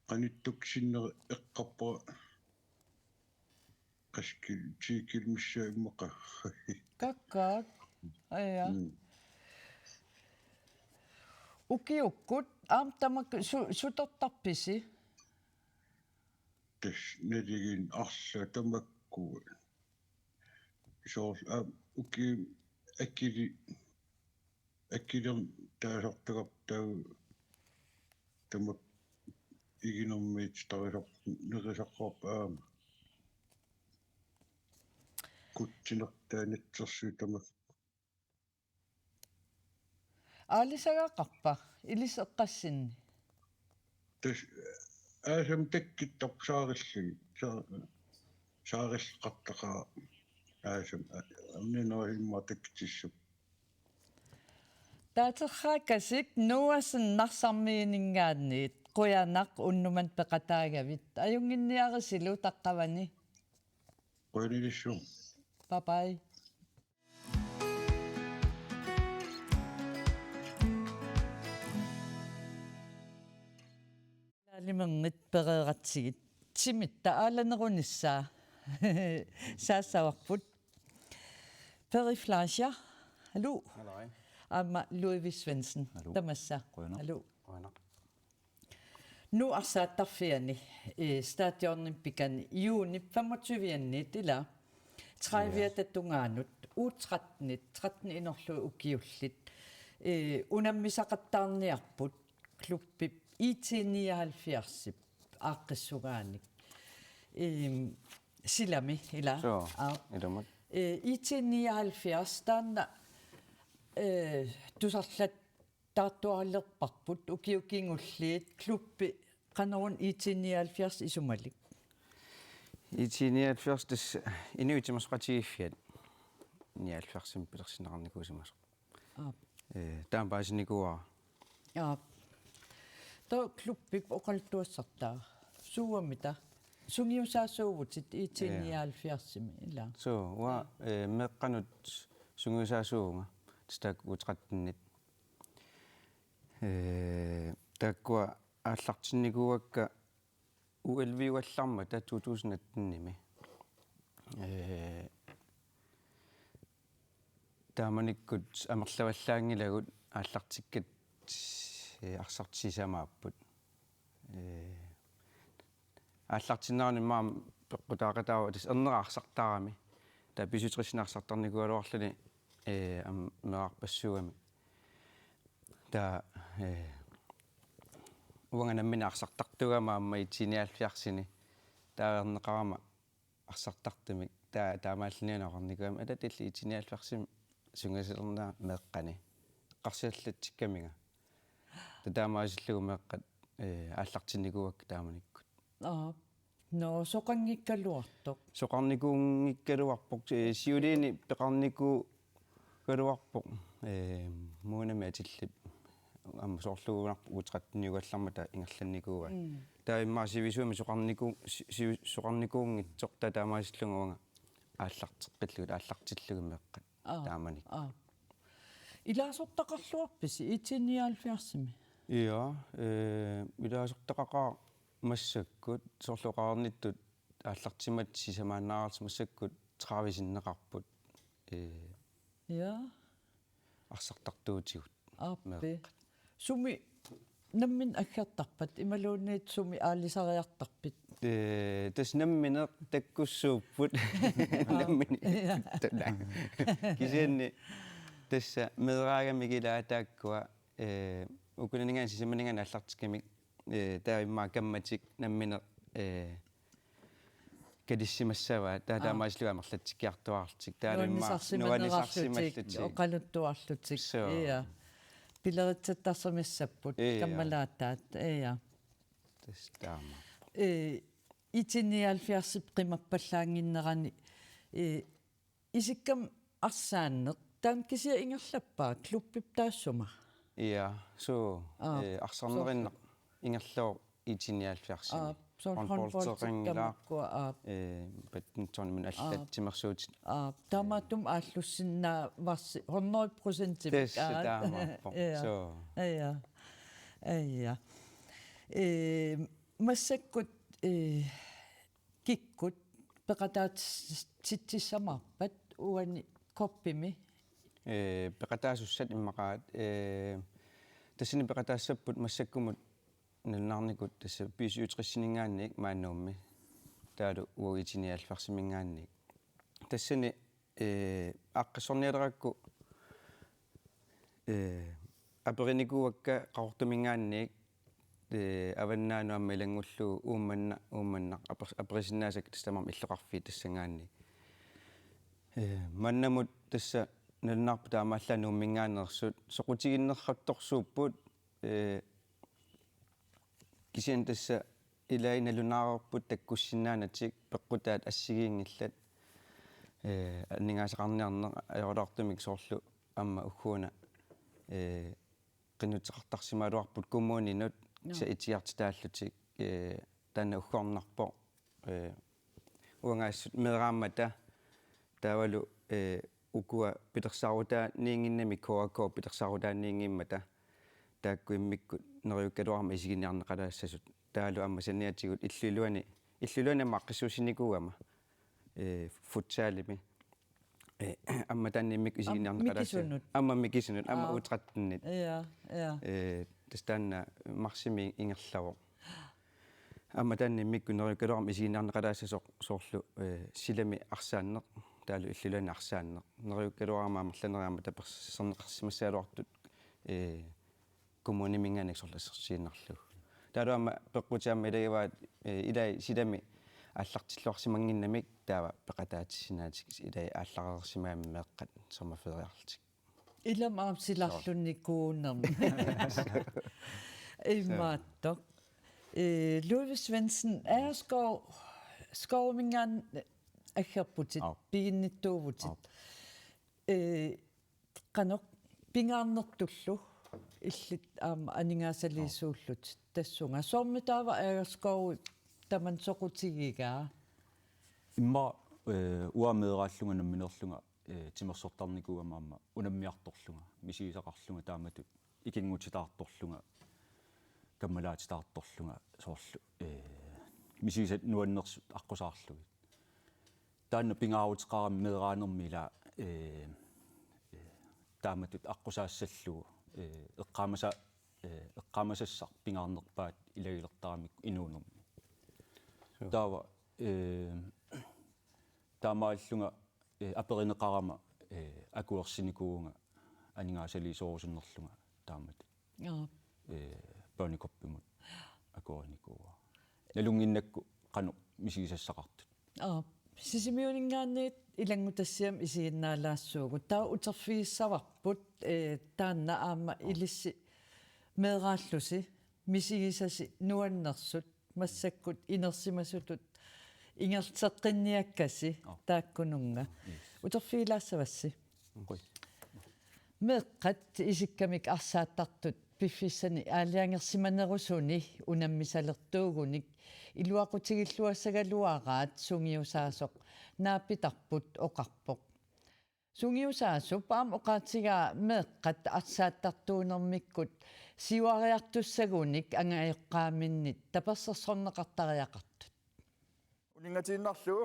qanittuk sinneri eqqarpara qaskil 10 kilmissa immaqa kakkaak aya ukiukkut aam tamak sutortarpisi tas naligin arla tamakku soor uki akkiler taasartagap taa tamak iginermiit tarisar nerisaqquarpa aama kutsinertaanitsersuu tamak aalisagaaqarpa iliseqqassinni tas aasam takkittarp saarillugi saarilleqartaqaa aasam amninarimma takkitissuk taaterraakasik nuasennarsarmiiningaanniit quyanaq unnuman peqataagavit ajunginniarisilu taqqavani qoinilissuum bye bye Limengit pereeratsigit timitta aalanerunnissaa saasavarput periflasia hallo amma Louis Svendsen tamassa hallo nu arsaattarfiani stadionin pikani juuni 25 ila 30 tattungaanut u13 13 inorlu ukiullit unammisaqattaarniarput klubbi IT79 aaqqissugaanik silami ila idamat IT79 taanna tusarlat taartuarlerparput ukiukingulliit klubbi qanerun IT79 isumalik IT79 tas inuitimasqatigifiat 79 pilersineqarnikuusimas taanpaasinikuaa to klubbik oqaltuassartaa suuamita sungiusaasuuvutit IT79 ila so wa meqqanut sungiusaasuunga stak utqattinnit takkua aallartinnikuakka uelviuallarma ta 2018nimi taamanikkut amerlavallaangilagut aallartikkat арсартисамааппут ааллартиннаарни маам пеққутаақатаава тас ернераарсартаарами таа писутрисинаарсартарникуалуарлуни меарпассугами таа уанганаммина арсартартугама амма итсиниалфиарсини тааернеқарама арсартартамик таа таамааллинианақарникуами ата талли итсиниалфиарсим сунгасилернаа меэққани қарсиаллатсиккамига таамаасиллугу меэққат ааллартинникуак тааманиккут no soqanngikkaluartoq соқарникуунгиккалуарпоқ сиулиини пеқарнику галуарпоқ муунами атиллит амма соорлугунарпу утеқаттиниугалларма таа ингерланникууа таа иммаасивисуами соқарникуунгитсоқ таа таамаасиллугуага ааллартеққиллугут ааллартиллугу меэққат тааманик илаасортақарлуарписи IT79 Ja, vidaasuqtaqaqa massakkut sorluqaarnittut aallartimat sisamaannaarals massakkut travisinneqarput Ja. арсартартуутигут Appi. Sumi nammin aggertarpat imaluunniit sumi aalisariartarpit. таснаммине таккуссууппут наммини кисианни тасса медраагами килаатааккуа укунанингаан сисаманингаан аллартиккамик таавиммаа камматик наммине кадиссимассаваа таатаамааслуамерлатиккиартуаартик таалиммаа нуанисарсималлутик Oqaluttuarlutik. Ja. Pileritsattarsamissapпут каммалаатаат. Ja. тастаама Itinialfiarsip qimappallaanginnerani isikkam arsaanneq taan kisia ingerlappaa kluppip taassuma. Ja, så arsornerinner ingerloo itinialfiarsimi. Håndboldkammakkua badmintonmin аллатсимерсуутит. Taamatum aallussinnaa varsi 100% таамааппо. So. Ja. Massakkut kikkut peqataat titsissamarpat uani koppimi. Peqataasussat immaqaat тассини пекатаассаппут массаккумут наннарникут тасса писуутриссинингаанник мааннуумми таалу уагитиниалфарсимингаанник тассани аққиссорниалеракку апериникуакка қаортумингаанник аваннаануамма илангуллуу уумманнақ аперисиннаасак тассамам иллоқарфи тассангаанни маннамут тасса налнаарпу таамааллаанууммингаанерсут соқутигиннерратторсууппут кисиан тасса илаиналунаарерпут таккуссиннаанатик пеққутаат ассигиингиллат аннингаасақарниарнеқ аёрlaartumик соорлу амма уггуна qinutseqartarsimaaluarput kommuninut sa itiartitaallutik taanna uggornarpo uangaassut meeraamata taavalu ukua pitersaarutaa niinginnami koako pitersaarutaa niingimmata taakku immikkut neriukkaluarma isiginiarneqalaassasut taalu amma sanniatigut illuani maqqissuusinikuama futsaalimi amma tanni immik isiginiarneqalaassa amma mikisunut amma utrattinnit Ja. tastaanna marsimi ingerlavu amma tanni immikku neriukkaluarma isiginiarneqalaassasoq soorlu silami arsaanneq taalu illuani arsaanneq neriukkaluarma merlaneriarma taperserneqarsimassaaluartut kommunimingaanik sorlassersiinarlu taaluama peqqutiamma ilagawaat ilai silami аллартиллуарсимангиннамик таава пеқатаатиссинааtik илай аалларерсимаами меэққат сомафериарлтик Illam aamsillarlunikuunermi. Immaattoq. Ludvig Svendsen skovmingaan aggerputit piginnittuuvutit. Qanoq pingaarnertullu illit aama aningaasaliisuullut tassunga soormi taava agerskovu taman soqutigigaa имма уамеерааллунга намминерлунга тимерсортарникуамаама унаммиарторлунга мисигисақарлунга тааматут икингутитаарторлунга каммалаатитаарторлунга соорлу мисигисат нуаннерсут аққусаарлугит таанна пингаарутеқарами меераанерми ила тааматут аққусаассаллугу эққаамасассар пингаарнерпаат илагилертарамик инуунерми таава таамааллунга аперинеқарама акуерсиникуунга анингаасалисоорусуннерлунга таамат паникоппимут акуерникууа налунгиннакку қану мисигисассақартут сисимиунингаанниит илангутассиам исигиннаалаассуугу таа утерфииссаварпут таанна аама илисси меерааллуси мисигисаси нуаннерсут массаккут инерсимасутут ингертеққинниаккаси тааккунунга утерфиилаассавасси меққат исиккамик арсааттартут пиффиссани аалиангерсиманерусуни унаммисалертуугуник илуақутигиллуассагалуараат сунгиусаасоқ наапитарпут оқарпоқ Sungiusaasu paam oqaatiga meeqqat arsaattartuunermikkut siuariartussagunik angaeqqaaminnit tapersersorneqartariaqartut. Uningatininnarlu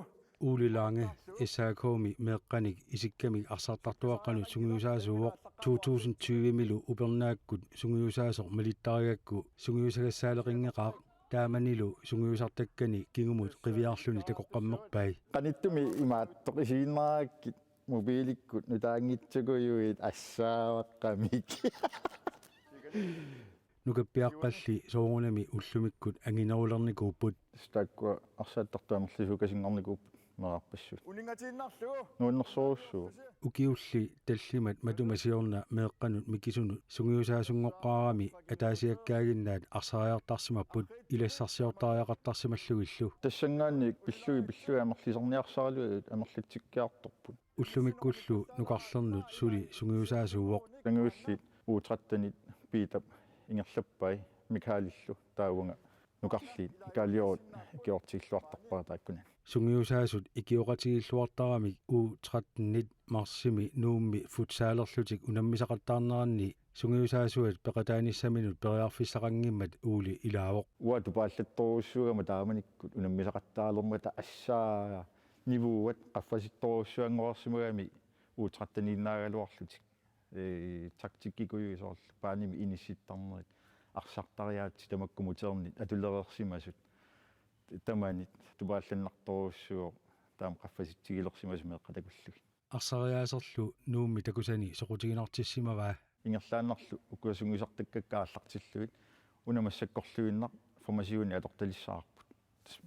Ulilange SAKmi meeqqanik isikkami arsartartuaqqanu sungiusaasuuq 2020 milu upernaakkut sungiusaasoq malittariakku sungiusagassaaleringeqaaq taamanilu sungiusartakkani kingumut qiviarluni takoqqammerpai qanittumi imaattoq isiinnarakit mobiilikkut nutaangitsuguyuit assaawaqqamik nukappiaqqalli soorunami ullumikkut anginerulernikууpput stakkua arsaattartuamerlisuukasingornikuupput merarpassut uningatininnarlu nuunnersorussuu ukiulli tallimat matumasiorna meeqqanut mikisunu sungiusaasungoqqaarami ataasiakkaaginnaat arsariartarsimapput ilassarsiortariaqartarsimallugillu тассангаанник пиллуи амерлисорниарсаалуит амерлатсиккаартарпут уллумиккуллу нукарлернут сули сунгиусаасууоқ тангуулли uutrattанит питап ингерлаппай микаалиллу таавунга нукарлиит калиорут киортигиллуартарпара тааккуна sungiusaasut ikiоqatigilluartaramik U13 marsimi nuummi futsaalerlutik unammisaqattaarneranni sungiusaasuat peqataanissaminut periarfissaqanngimmat uuli ilaavoq уату пааллатторуссуугама тааманиккут унаммисақаттаалермата ассаа нивууат qaffasittorussуангоарсимагами U13-ниннаагалуарлутик тактиккикуйуисоорлу пааними инисситтарнерит арсартариаатси тамаккумутернит атулерерсимасут таманит тупаалланнарторуссуо таам qaffasittigilерсимасу меэккатакуллуги арсариаасерлу nuummi takusani soqutiginartissimaraa ингерлааннарлу укуасунгисартаккаккааллартиллуит унамассаккорлуиннар формасиуни аторталиссаарпут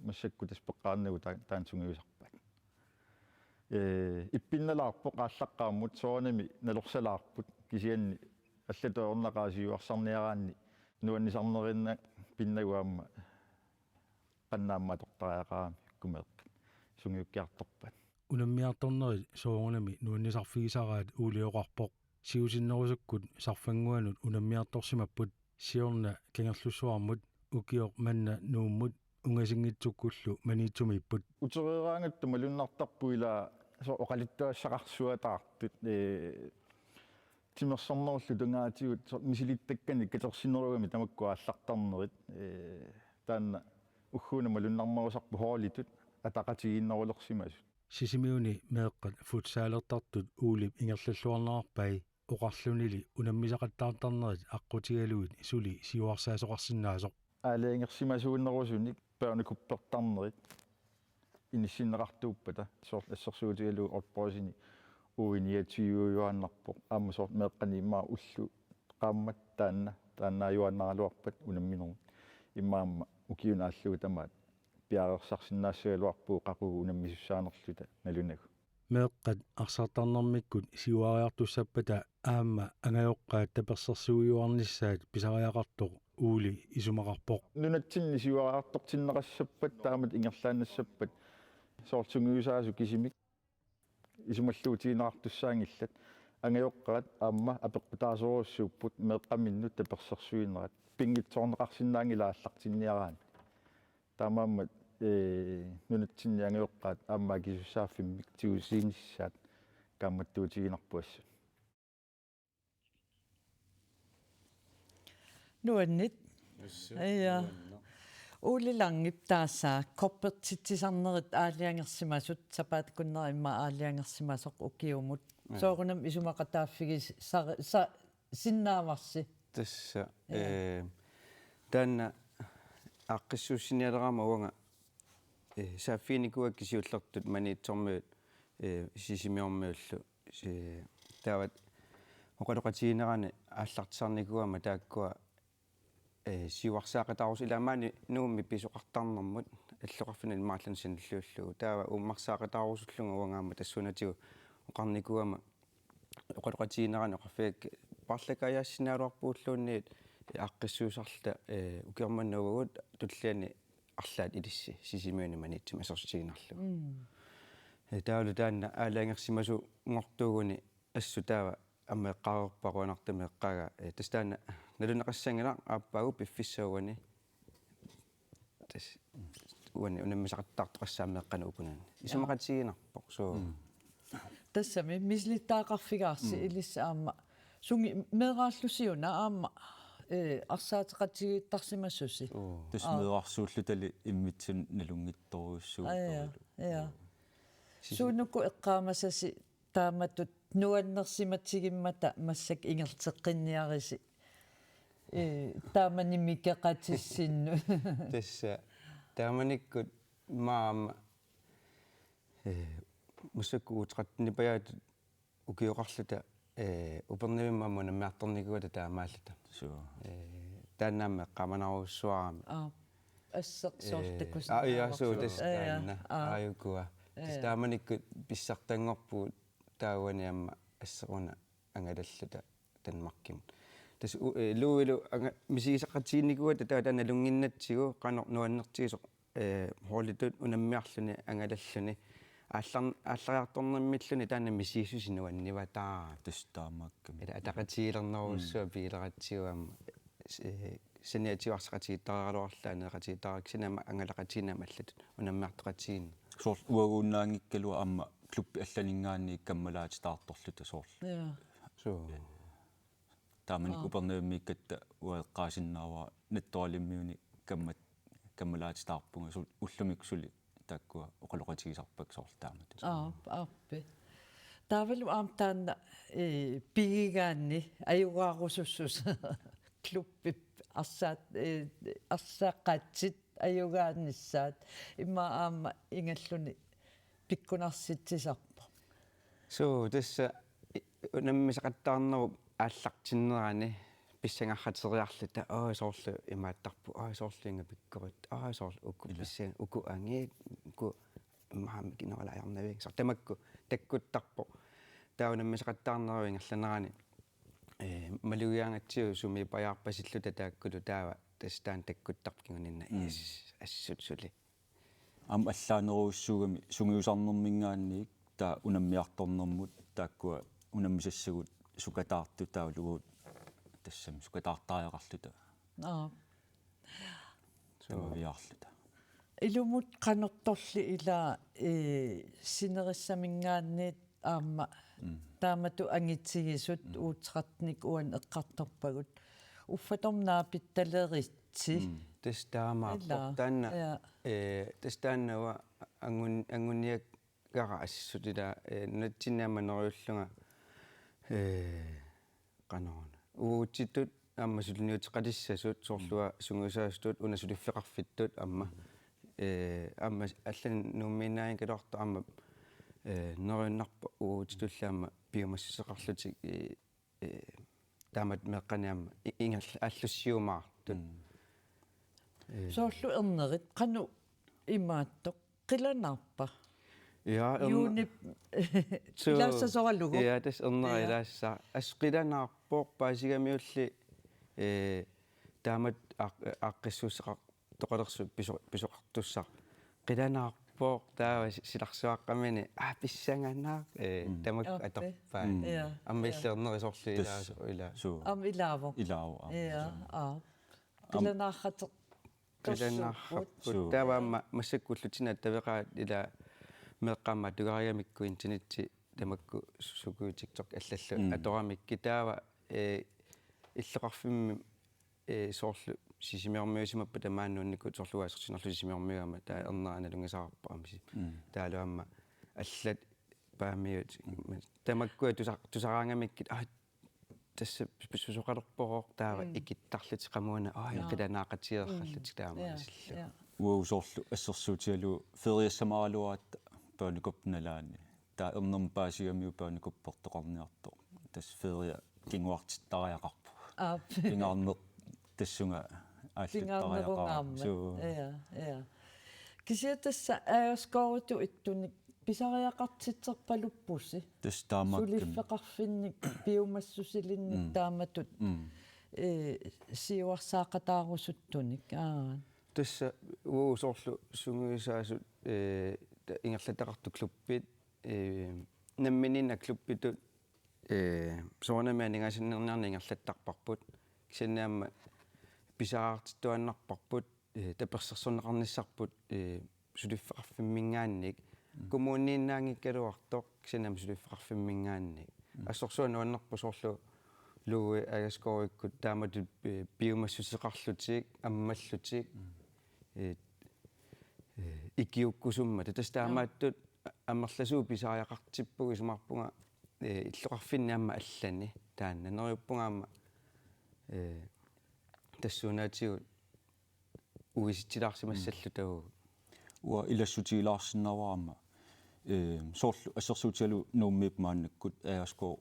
массакку таспеққарнагу таан сунгиусарпат иппинналаарпо qaallaqqaamмут соонами налорсалаарпут кисианни аллатоорнақаасиуарсарниараанни нуаннисарнеринна пиннагуамма qannaamma tortariaqaami kumeeqqat sungiukkiartorpat unammiartornerit soorunami nuannisarfigisaraat uulioqarpoq siusinnerusukkut sarfanguanut unammiartorsimapput siorna kangerlussuarmut ukioq manna nuummut ungasingitsukkullu maniitsumiipput uterieraangattu malunnartarpuila so oqalittuassaqarsuataartut timersornerullu tungaatigut misilittakkani katersinerugami tamakkuaallartarnerit taanna уггуна малуннармарусарпу хоолитут атақатигиннерулерсимасут сисимиуни меэккат футсаалертартут уулип ингерллуарнерарпай оқарлунили унаммисақаттаартарнерит аққутигалуит сули сиуарсаасоқарсинаасоқ аалаингерсимасууннерусуник паанукуппертарнерит иниссиннеқартууппата соор ассерсуутигалу орпоосини уиниатиуюааннарпоқ аама соор меэққанимаа уллу qaammat тааннааюаннаралуарпат унамминеру имаамма укиунааллугу тамаат пиарерсарсинаассагалуарпуу қақугу унаммисуссаанерлута налунагу меэккат арсартарнэрмиккут сиуариартуссаппата аама ангайоққаат таперсерсуйуарниссаат писариақартоқ уули исумақарпоқ нунатсинни сиуариартортиннеқассаппат таамат ингерлаанассаппат соортунгиусаасу кисимик исумаллуутиинеқартуссаангиллат ангайоққаат аама апеққутаасоруссууппут меэққаминнут таперсерсуинерат пингитсоорнеқарсинаангилааллартинниараан таамааммат нунатсинниангиоққаат аамаа кисуссааффиммик тиусииниссаат каамматтуутигинарпуассут нуаннит ая уулилангип таасаа корпертитсисарнерит аалиангерсимасут сапаатакуннеримма аалиангерсимасоқ укиумут соорунам исумақатааффигис синнаамарси тасса таанна аққиссууссиниалерама уанга сааффиникуак кисиуллертут маниитсормуут сисимиормууллу таават оқалоқатигинерани ааллартисарникуама тааккуа сиуарсаақатаарус иламаани нуумми писоқартарнэрмут аллоқарфинал мааллан синаллууллугу таава ууммарсаақатаарусуллунга уангаама тассунатигу оқарникуама оқалоқатигинерани оқарфиак парлакаяассинааруарпууллуунниит аққиссуусарлта укиорманнуугут туллиани арлаат илисси сисимиуни маниитсим асерсутигинарлу таалу таанна аалаангерсимасу ngortuuguni ассу таава аммеққарерпаруанартами эққага тастаана налунеқассангила ааппаагу пиффиссауани тас уани унаммисақаттаартоқассаамеққана укунани исумақатсигинарпоқ соо тассами мислиттаақарфигаарси илиссаама сунги меэрaallusiuna аама арсаатеқатигииттарсимассуси тас меэрарсууллутали иммитсун налунгитторуйуссуу я суунукку эққаамасаси тааматут нуаннерсиматсигиммата массак ингертеққинниариси тааманимиккеқатиссинну тасса тааманиккут маама мусакку утратнипаяат укиоқарлута упернивиммамуна меарторникуата таамааллута тааннаама қаманаруссуарами ассерсоортаккус яасуу тас таанна аюкуа тас тааманиккут писсартангорпуут тааваниамма ассеруна ангалаллута танмаркимут тас луилу мисигисаққатиинникуата таана лунгиннатсигу қанор нуаннертигисо хоолитут унаммиарлуни ангалаллуни ааллариарторнэрмиллуни таана мисигисусинуаннива таа тас таамааккам атақатигилернеруссуа пилератсигуамма саниатиуарсақатигиттаралуарлаана неқатигиттараксинама ангалақатинама аллатут унаммиартоқатигин соор уагууннаангиккалуа амма клубби алланингаани каммалаати таарторлута соор соо тааманик упернеэммиккатта уаэққаасиннаава натторалиммиуни каммалаати таарпунга сул уллумиксули тааккуа оқалоқатигисарпак соор таамат арпи таавалу аамтаанна пигигаанни аюгаарусуссус клубби арсааққатсит аюгаанниссаат имма аама ингаллуни пиккунарситсисарпо соо тасса унаммисақаттаарнеру ааллартиннерани писсангарратериарлута соорлу имааттарпу соорлу инга пиккорит соорлу укку писсаа укку анги укку маами кинералаярнавик сартамакку таккуттарпо таунаммисақаттаарнеру ингерланерани малуяангатсиу суми паяарпасиллута тааккулу таава тастаан таккуттарпкигунинна ассут сули ам аллаанеруussуугами сунгиусарнэрмингаанниик таа унаммиарторнэрмут тааккуа унаммисассагут сукатаарту таулугуут тассам сукатаартаариақарлута совиарлута илумут канерторли ила синериссамингаанниит аама таамату ангитсигисут уутеқартник уан эққарторпагут уффаторнаа питталеритси тастаамааппо таанна тастааннава ангуниак гара ассутила натсинаама нериуллунга канаона уутситтут аама сулниутеқалиссасут соорлуа сунгусаастут унасулиффеқарфиттут аама аама аллан нумминаин калорто аама нериннарпа уутитуллаама биомассисеқарлутик таамат меққаниама ингал аллуссиумаартут соорлу ернерит қану имааттоқ қиланаарпа юунип лаассасоралугу тас ернерилаасса асқиланаарпоқ паасигамиулли таамат ааққиссуусеқар тоқалерсу писоқартуссар қиланаарпоқ таава силарсуаққамини писсанганаа тамак аторпаа аммиллернерисорли илаасу ила ам илааво қиланааррате қиланаарраппут тааваама массаккуллутина тавеқаат ила меққамма тугариамикку интернетти тамакку сукуутикток аллаллу аторамикки таава иллеқарфимми соорлу сисимиормиусимаппа тамааннуунникку соорлуаасерсинерлу сисимиормиуама таа ернерана лунгисаарпа амси таалуамма аллат паамиут тамаккуа тусараангамиккит тасса писсусоқалерпороо таава икиттарлути қамуана қиланаақатиерраллутик таама уау соорлу ассерсуутиалу фериассамаралуаат пааникопналаани таа ернерм паасигамиу пааникоппертоқарниарто тас ферия кингуартиттариақарпу кингаарнеқ тассунга ааллуттариақарпу кисиатасса аасқоруту иттуник писариақартитсерпалуппусси тас таамааккам сулиффеқарфинник биомассусилинник тааматут сиуарсаақатаарусуттуник тасса уу соорлу сунгуисаасут ингерлатақарту клуббит намминина клуббитут соонамаанигасиннерниарни ингерлаттарпарпут кисаннаама писаартиттуаннарпарпут таперсерсунеқарниссарпут сулиффеқарфиммингаанник kommuninnaangikkaluartoq sinam suliffaqarfimmingaanni assorsuanuannerpu sorlu luui agaskoorikkut taamatut biomassuseqarlutik ammallutik ikiukkusumma tastaamaattut аммерласуу писариақартиппуги сумарпунга иллоқарфинни амма аллани таанна нерюппунгаама тассуунаатигут уиситилаарсимассаллу тагу уа илассутигилаарсиннаваама соорлу ассерсуутигалу нууммип мааннаккут ааскоо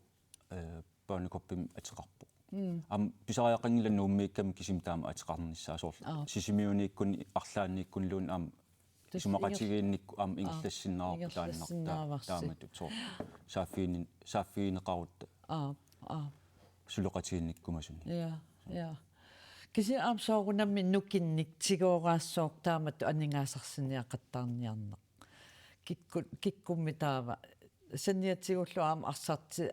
паанекорпим атеқарпо ам писариақангила нууммиикками кисим таама атеқарнissaа соорлу сисимиунииккуни арлааннииккунлуун аама сумақатигиинникку аама ингерлассиннаарпулааннарта тааматут соо сааффиинеқарутта сулоқатигинниккумасуни я киси аам соорунамми нукинник тигоораассоор таамату анингаасарсиниақаттаарниарнеқ киккумми таава санниатигуллу аама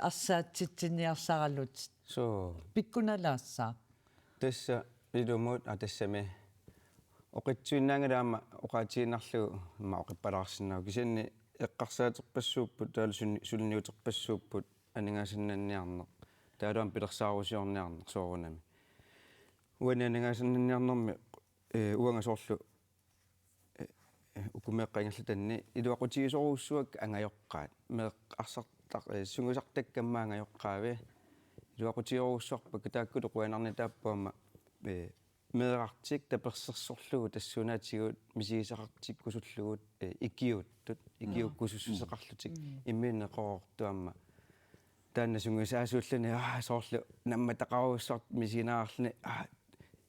арсаатситсиниарсаралут со пиккуналаассаа тасса илумут атассами оқитсуиннаангалаама оқаатигинарлугу ма оқиппалаарсиннау кисианни эққарсаатерпассууппут таалу сулниутерпассууппут анингаасиннанниарнеқ таалуам пилерсаарусиорниарнеқ соорунами уананингаасиннанниарнэрми уангасоорлу укумеэққингерлутанни илуақутигисоруussуак ангайоққаат меэққарсартақ сунгусартаккамма ангайоққаави илуақутигиоруuссуарпа катааккулу қуанарни тааппуама меэрартик таперсерсорлугу тассунаатигут мисигисақартиккусуллугут икиуттут икиуккусуссеқарлутик иммиинеқорортуамма таанна сунгусаасууллани соорлу намма тақаруussart мисигинаараллани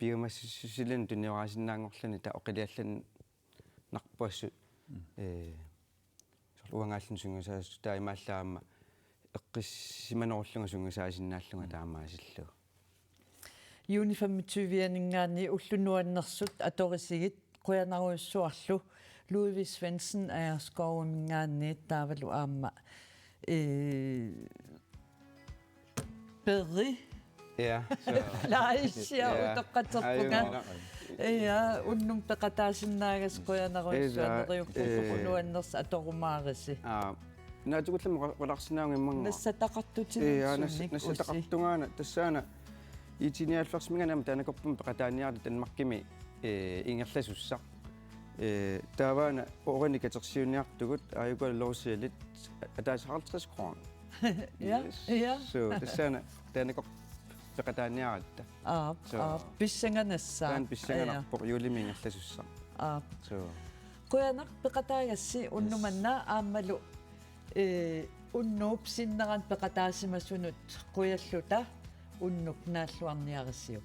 биомассусилан туниораасиннаангорлани та оқилиаллан нарпуассут сорлуангааллун сунгусаасу таимааллаама эққиссиманоорлунга сунгусаасиннааллунга таамаасиллу юнифаммитсувианингаани уллунуаннерсут аторисигит қуянаруйссуарлу Луиви Свенсен аерскоумингаани таавалу аама Berry. Ja. Laisia utoqqaterpunga. Ja, unnum peqataasinaagas quyanarussuaneriuppunuanners atorumaarisi. Naatugullama qalarsinaaungimmango. Nassataqartutinni. Ja, nassataqartungaana tassaana itiniaallersminganam taanakorpum peqataaniarli tanmarkimi ingerlasussaq. Taavaana oranikatersiuniartugut aayukalorsialit ataasaqartris kroon. Ja, ja. So tassaana taanakor peqataaniaratta. Pissanganassa. Taan pissanganarpoq yuulimingerlasussa. So quyanaq peqataagassi unnumanna aammalu unnuup sinneran peqataasimassunut quyalluta unnuk naalluarniarisiuq.